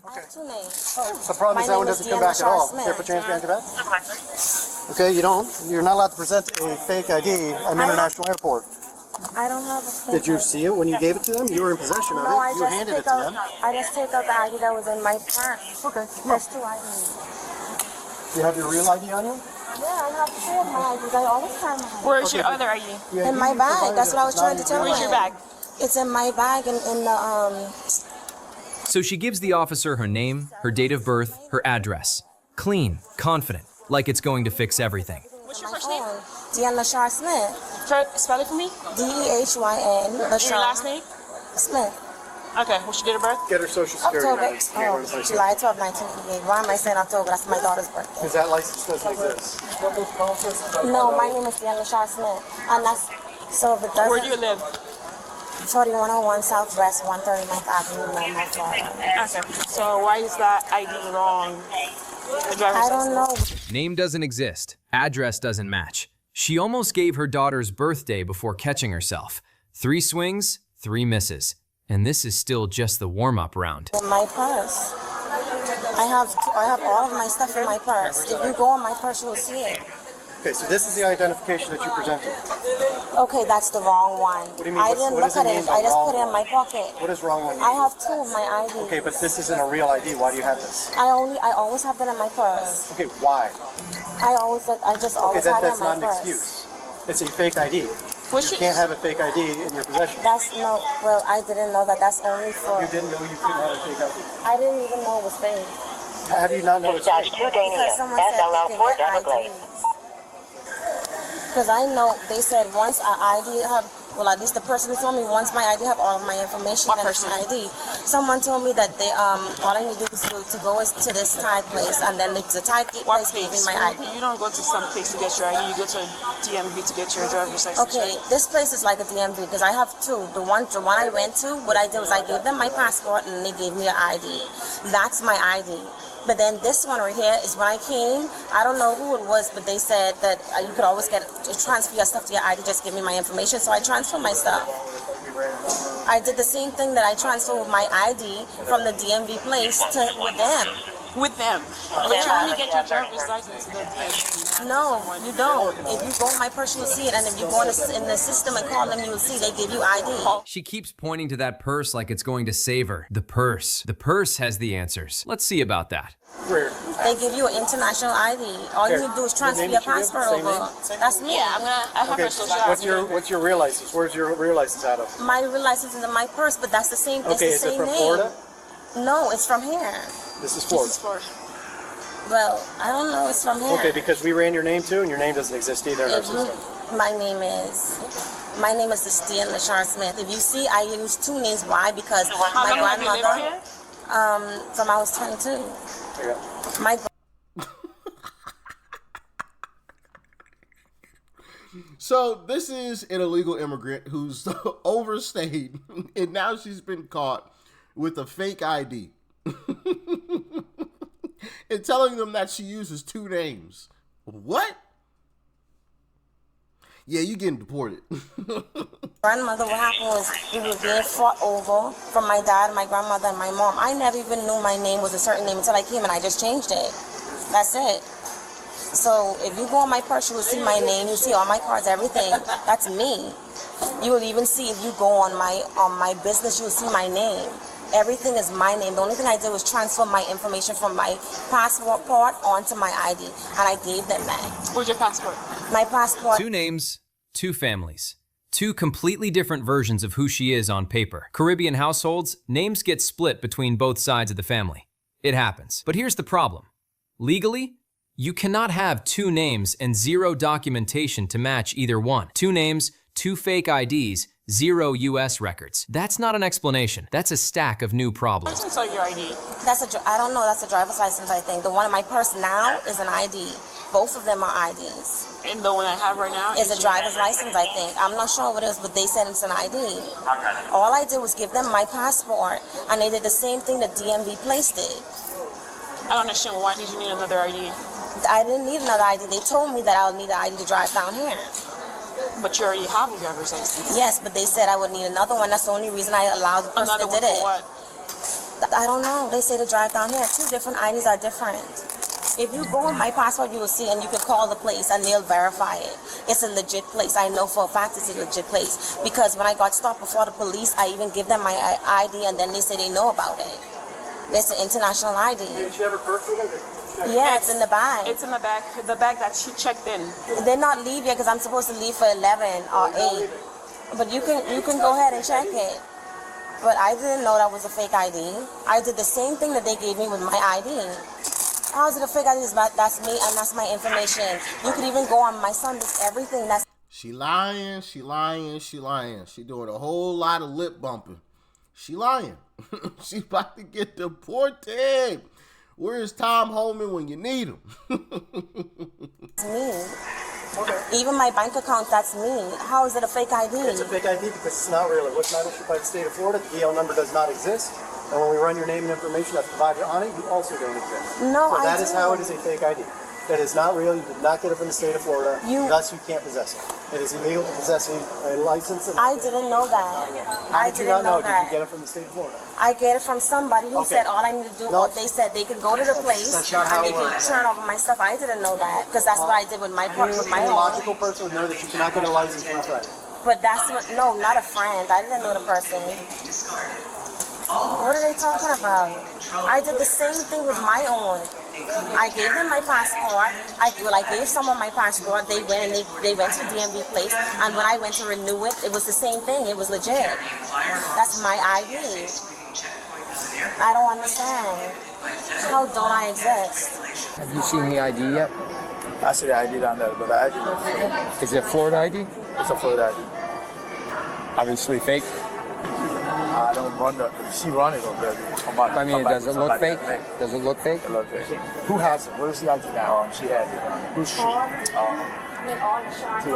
I have two names. The problem is that one doesn't come back at all. Here, put your hands behind your back. Okay, you're not allowed to present a fake ID at an international airport. I don't have a fake Did you see it when you gave it to them? You were in possession of it. You handed it to them. I just take out the ID that was in my purse. Okay. There's two IDs. You have your real ID on you? Yeah, I have two of my IDs. I always carry my ID. Where's your other ID? Yeah, in my bag. That's what I was trying to tell you. Where's your bag? It's in my bag in the So she gives the officer her name, her date of birth, her address. Clean, confident, like it's going to fix everything. What's your first name? Deanne Lashar Smith. Spell it for me. DEHYN. What's your last name? Smith. Okay, what's your date of birth? Get her social security October. number. July 12, 1988. Why am I saying October? That's my daughter's birthday. Because that license doesn't exist. No, my name is Deanne Lashar Smith. And that's, so if it doesn't. Where do you live? 4101 Southwest 139th Avenue, North Florida. Okay, so why is that ID wrong? I don't know. Name doesn't exist. Address doesn't match. She almost gave her daughter's birthday before catching herself. 3 swings, 3 misses. And this is still just the warm-up round. In my purse. I have all of my stuff in my purse. If you go in my purse, you'll see it. Okay, so this is the identification that you presented. Okay, that's the wrong one. What do you mean? I didn't look at it. I just put it in my pocket. What is wrong with you? I have 2 of my IDs. Okay, but this isn't a real ID. Why do you have this? I always have that in my purse. Okay, why? I just always have it in my That's not an purse. excuse. It's a fake ID. You can't have a fake ID in your possession. Well, I didn't know that. That's only for. You didn't know you couldn't have a fake ID. I didn't even know it was fake. How do you not know it's fake? Because someone said they can get IDs. Because I know they said once an ID have, well, at least the person told me once my ID have all of my information, then it's my ID. Someone told me that they all I need to do is to go to this Thai place, and then the Thai place gave me my ID. You don't go to some place to get your ID. You go to DMV to get your driver's license. Okay, this place is like a DMV because I have 2. The one I went to, what I did was I gave them my passport and they gave me an ID. That's my ID. But then this one right here is when I came. I don't know who it was, but they said that you could always transfer your stuff to your ID. Just give me my information, so I transferred my stuff. I did the same thing that I transferred my ID from the DMV place with them. With them. But you only get your driver's license in the DMV. No, you don't. If you go in my purse, you'll see it, and if you go in the system and call them, you'll see they give you ID. She keeps pointing to that purse like it's going to save her. The purse. The purse has the answers. Let's see about that. Where? They give you an international ID. All you need to do is transfer your passport over. That's me. Yeah, I have her social What's your real license? Where's your real license out of? My real license is in my purse, but that's the same. Okay, it's the is it same from name. Florida? No, it's from here. This is Florida. Well, I don't know. It's from here. Okay, because we ran your name too, and your name doesn't exist either in our system. My name is Deanne Lashar Smith. If you see, I use 2 names. Why? Because my grandmother. From I was 22. My. So this is an illegal immigrant who's overstayed, and now she's been caught with a fake ID. And telling them that she uses 2 names. What? Yeah, you getting deported. Grandmother, what happened was we were being fought over from my dad, my grandmother, and my mom. I never even knew my name was a certain name until I came and I just changed it. That's it. So if you go on my purse, you will see my name. You see all my cards, everything. That's me. You will even see if you go on my business, you will see my name. Everything is my name. The only thing I did was transfer my information from my passport onto my ID, and I gave them that. Where's your passport? My passport. 2 names, 2 families. 2 completely different versions of who she is on paper. Caribbean households, names get split between both sides of the family. It happens. But here's the problem. Legally, you cannot have 2 names and 0 documentation to match either one. 2 names, 2 fake IDs, 0 U.S. records. That's not an explanation. That's a stack of new problems. License or your ID? I don't know. That's a driver's license, I think. The one in my purse now is an ID. Both of them are IDs. And the one I have right now is a driver's license, I think. I'm not sure what it is, but they said it's an ID. All I did was give them my passport, and they did the same thing that DMV place did. I don't understand. Why did you need another ID? I didn't need another ID. They told me that I would need an ID to drive down here. But you already have a driver's license. Yes, but they said I would need another one. That's the only reason I allowed the person that did it. What? I don't know. They say to drive down here. 2 different IDs are different. If you go on my passport, you will see, and you can call the place, and they'll verify it. It's a legit place. I know for a fact it's a legit place. Because when I got stopped before the police, I even give them my ID, and then they say they know about it. It's an international ID. Did she have her purse with her? Yeah, it's in the bag. It's in the bag that she checked in. They're not leave yet because I'm supposed to leave for 11 or 8. But you can go ahead and check it. But I didn't know that was a fake ID. I did the same thing that they gave me with my ID. How is it a fake ID? That's me and that's my information. You could even go on my son. That's everything. That's She lying. She doing a whole lot of lip bumping. She lying. She about to get deported. Where's Tom Holman when you need him? me. Okay. Even my bank account, that's me. How is it a fake ID? It's a fake ID because it's not real. It was not issued by the state of Florida. The EL number does not exist. And when we run your name and information that's provided on it, you also don't exist. No, so that is how it is a fake ID. It is not real. You did not get it from the state of Florida. Thus, you can't possess it. It is illegal to possess a license. I didn't know that. How did you not know? Did you get it from the state of Florida? I get it from somebody who said all I need to do. No. They said they could go to the place That's not how and they it could works. turn over my stuff. I didn't know that because that's what I did with my Any home. logical person would know that you cannot get a license from a friend. But that's what. No, not a friend. I didn't know the person. What are they talking about? I did the same thing with my own. I gave them my passport. I gave someone my passport. They went and they went to the DMV place. And when I went to renew it, it was the same thing. It was legit. That's my ID. I don't understand. How don't I exist? Have you seen the ID yet? I see the ID down there, but the ID Is it Florida ID? it's a Florida ID. Obviously fake. I don't run the. She run it over there. I mean, does it look fake? Does it look fake? It looks fake. Who has it? Where's the ID now? She had it. Who's she?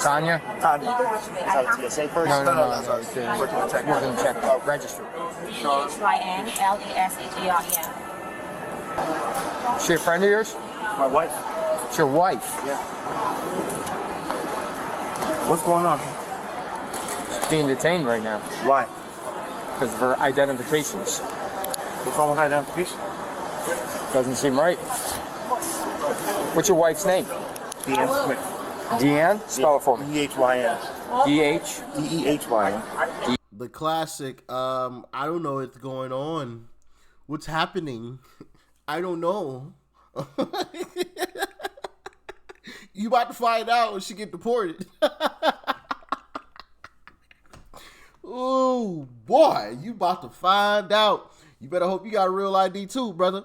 Tanya? Tanya. Is that a TSA person? No. That's It's us. We're going to check. We're gonna check register. HYNLESHER. Is she a friend of yours? My wife. It's your wife. Yeah. What's going on? She's being detained right now Why? because of her identifications. What's wrong with identification? Doesn't seem right. What's your wife's name? Deanne Smith. Deanne? Spell it for me. D-H-Y-N. D-H? D-E-H-Y-N. The classic, I don't know what's going on. What's happening? I don't know. You about to find out when she get deported. Oh boy, you about to find out. You better hope you got a real ID too, brother.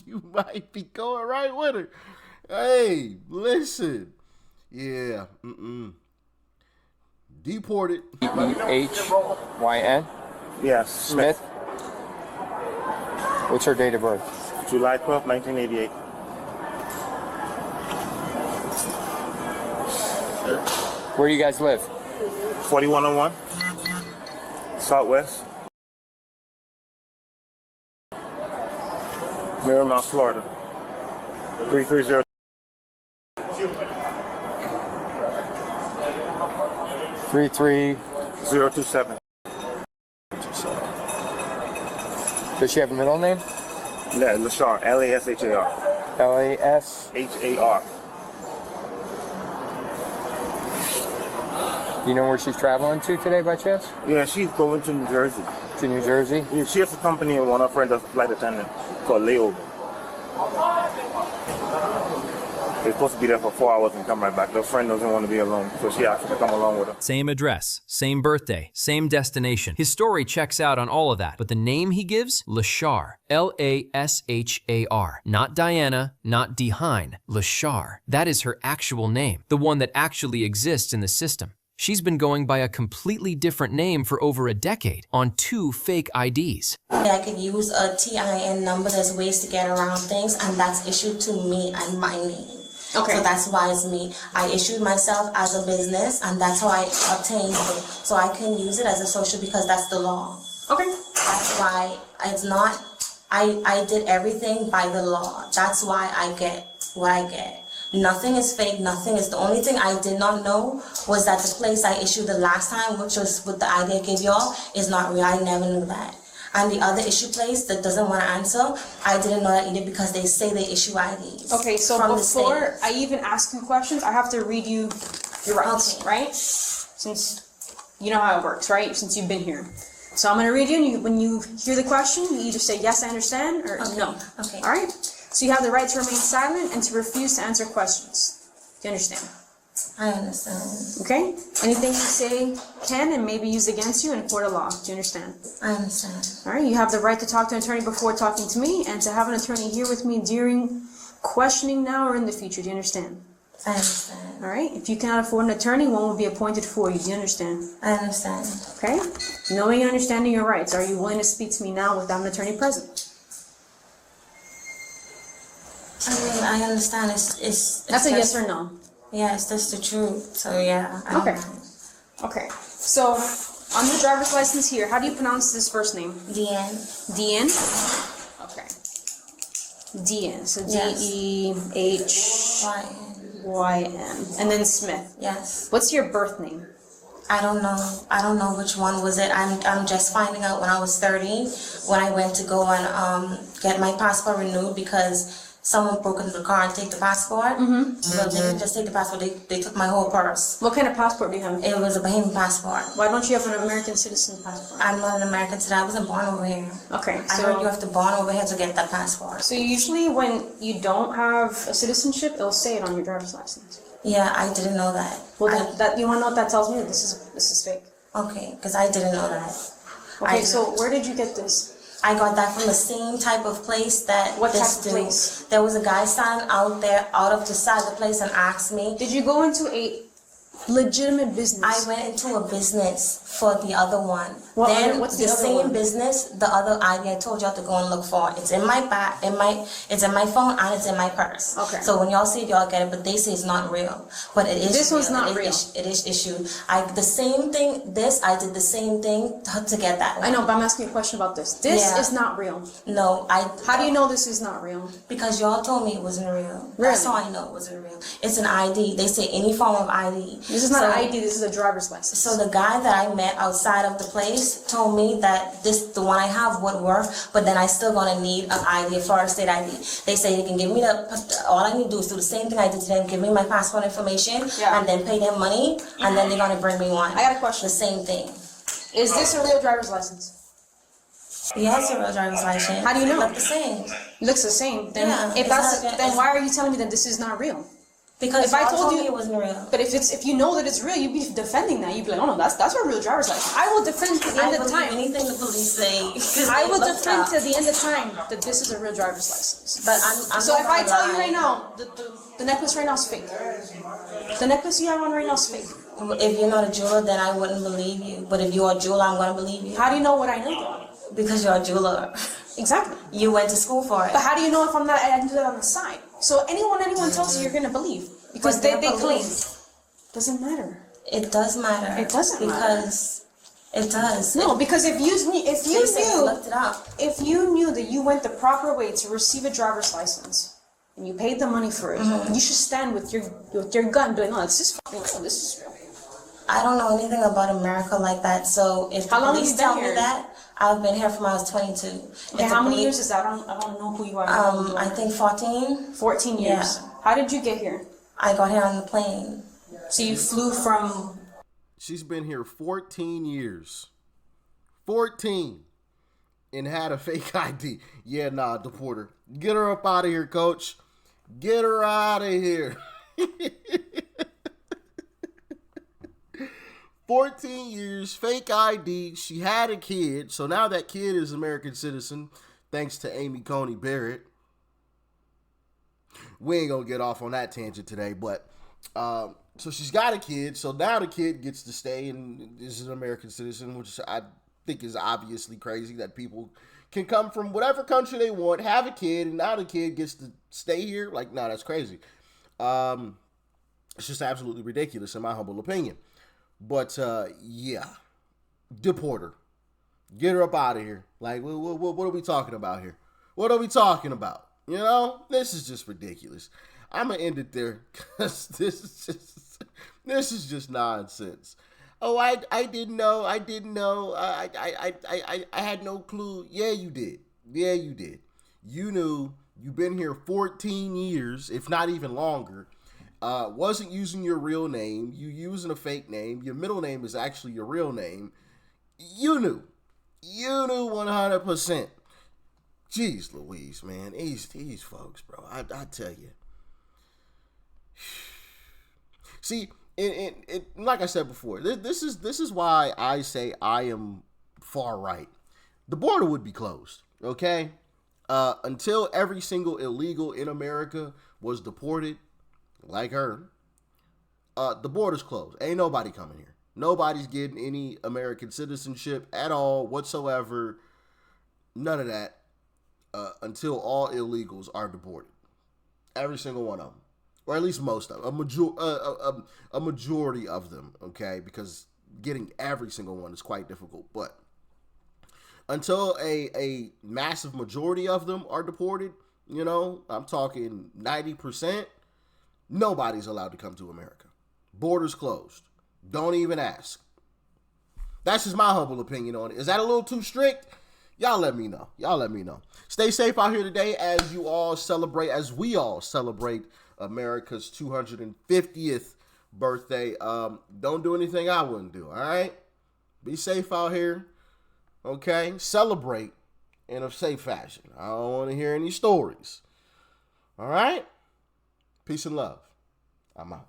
You might be going right with her. Hey, listen. Yeah, deported. D-E-H-Y-N? Yes. Smith? What's her date of birth? July 12th, 1988. Where do you guys live? 4101. Southwest. Miramar, Florida. 330. 33. 027. Does she have a middle name? Yeah, Lashar. L-A-S-H-A-R. L-A-S. H-A-R. Do you know where she's traveling to today by chance? Yeah, she's going to New Jersey. To New Jersey? Yeah, she has a company and one of her friends is a flight attendant called Layover. They're supposed to be there for 4 hours and come right back. Their friend doesn't want to be alone, so she asked her to come along with her. Same address, same birthday, same destination. His story checks out on all of that, but the name he gives? Lashar. L-A-S-H-A-R. Not Diana, not Dehine. Lashar. That is her actual name, the one that actually exists in the system. She's been going by a completely different name for over a decade on 2 fake IDs. I could use a TIN number. There's ways to get around things, and that's issued to me and my name. Okay. So that's why it's me. I issued myself as a business, and that's how I obtained it. So I can use it as a social because that's the law. Okay. That's why it's not, I did everything by the law. That's why I get what I get. Nothing is fake, nothing is, the only thing I did not know was that the place I issued the last time, which was with the ID I gave y'all, is not real. I never knew that. and the other issue place that doesn't want to answer, I didn't know that either because they say they issue IDs. Okay, so from the before state. I even ask you questions, I have to read you your rights, Okay. right? Since you know how it works, right? Since you've been here. So I'm going to read you, and when you hear the question, you either say, yes, I understand, or Okay, no. okay. All right? So you have the right to remain silent and to refuse to answer questions. Do you understand? I understand. Okay? Anything you say can and may be used against you in a court of law. Do you understand? I understand. All right? You have the right to talk to an attorney before talking to me, and to have an attorney here with me during questioning now or in the future. Do you understand? I understand. All right? If you cannot afford an attorney, one will be appointed for you. Do you understand? I understand. Okay? Knowing and understanding your rights, are you willing to speak to me now without an attorney present? I mean, I understand. It's That's a just- yes or no. Yes, that's the truth. So yeah. I Okay. don't mind. Okay. So, on your driver's license here, how do you pronounce this first name? Deanne. Deanne? Okay. Deanne. So Yes. Dehyn. Why? And then Smith. Yes. What's your birth name? I don't know. I don't know which one was it. I'm just finding out when I was 30 when I went to go and get my passport renewed because someone broke into the car and take the passport. Well, they didn't just take the passport. They took my whole purse. What kind of passport do you have? It was a Bahamian passport. Why don't you have an American citizen passport? I'm not an American today. I wasn't born over here. Okay, I heard you so have to born over here to get that passport. so usually when you don't have a citizenship, it'll say it on your driver's license. Yeah, I didn't know that. Well, that you want to know what that tells me? That this is fake. Okay, because I didn't know that. Okay, I- so where did you get this? I got that from the same type of place that What this type of dude- place? There was a guy standing out there, out of the side of the place, and asked me. Did you go into a legitimate business? I went into a business for the other one. What Then other- what's the the other same one? business, the other ID I told y'all to go and look for. It's in my back, it's in my phone, and it's in my purse. Okay. So when y'all see it, y'all get it, but they say it's not real. But it is. This one's real. not It real. It is issued. The same thing. I did the same thing to get that one. I know, but I'm asking you a question about this. This Yeah. is not real. No, How do you know this is not real? Because y'all told me it wasn't real. That's Really? how I know it wasn't real. It's an ID. They say any form of ID. This is not So- an ID. This is a driver's license. So the guy that I met outside of the place told me that the one I have would work, but then I still gonna need an ID, a Florida State ID. They say they can give me all I need to do is do the same thing I did to them, give me my passport information, Yeah. and then pay them money, and then they're gonna bring me one. I got a question. The same thing. Is this a real driver's license? Yes, a real driver's license. How do you know? They look the same. It looks the same. Then Yeah, if it's that's not- then why are you telling me that this is not real? Because If I y'all told you- me it wasn't real. But if you know that it's real, you'd be defending that. You'd be like, oh no, that's a real driver's license. I will defend to the I end of believe time. anything the police say. 'Cause I they will looked defend up. to the end of time that this is a real driver's license. But I'm So not if I gonna tell you lie. right now, the necklace right now is fake. The necklace you have on right now is fake. If you're not a jeweler, then I wouldn't believe you. But if you're a jeweler, I'm gonna believe you. How do you know what I know though? Because you're a jeweler. Exactly. You went to school for it. But how do you know if I'm not? I do that on the side. So anyone tells you, you're gonna believe because But they they're claim. police. Doesn't matter. It does matter. It doesn't matter. because it does. No, because if you They say they knew looked it up. if you knew that you went the proper way to receive a driver's license and you paid the money for it, you should stand with your gun and be like, no, this is fucking real. This is real. I don't know anything about America like that. So if How the long have police you been tell here? me that, I've been here from I was 22. Okay, If the how many police- years is that? I don't know who you are. I think 14. 14 years. Yeah. How did you get here? I got here on the plane. So you flew from. She's been here 14 years. 14. And had a fake ID. Yeah, nah, deport her. Get her up out of here, coach. Get her out of here. 14 years, fake ID. She had a kid. So now that kid is American citizen, thanks to Amy Coney Barrett. We ain't gonna get off on that tangent today, but so she's got a kid. So now the kid gets to stay and is an American citizen, which I think is obviously crazy that people can come from whatever country they want, have a kid, and now the kid gets to stay here. Like, no, that's crazy. It's just absolutely ridiculous in my humble opinion. But yeah, deport her. Get her up out of here. Like, what are we talking about here? What are we talking about? You know, this is just ridiculous. I'm gonna end it there because this is just nonsense. Oh, I didn't know. I didn't know. I had no clue. Yeah, you did. Yeah, you did. You knew. You've been here 14 years, if not even longer. Wasn't using your real name. You using a fake name. Your middle name is actually your real name. You knew. You knew 100%. Jeez Louise, man. These folks, bro. I tell you. See, it like I said before, this is why I say I am far right. The border would be closed, okay? Until every single illegal in America was deported, like her, the border's closed. Ain't nobody coming here. Nobody's getting any American citizenship at all, whatsoever. None of that until all illegals are deported. Every single one of them. Or at least most of them. A majority of them, okay? Because getting every single one is quite difficult. But until a massive majority of them are deported, you know, I'm talking 90%, nobody's allowed to come to America. Borders closed. Don't even ask. That's just my humble opinion on it. Is that a little too strict? Y'all let me know. Y'all let me know. Stay safe out here today as we all celebrate America's 250th birthday. Don't do anything I wouldn't do, all right? Be safe out here, okay? Celebrate in a safe fashion. I don't want to hear any stories, all right? Peace and love. I'm out.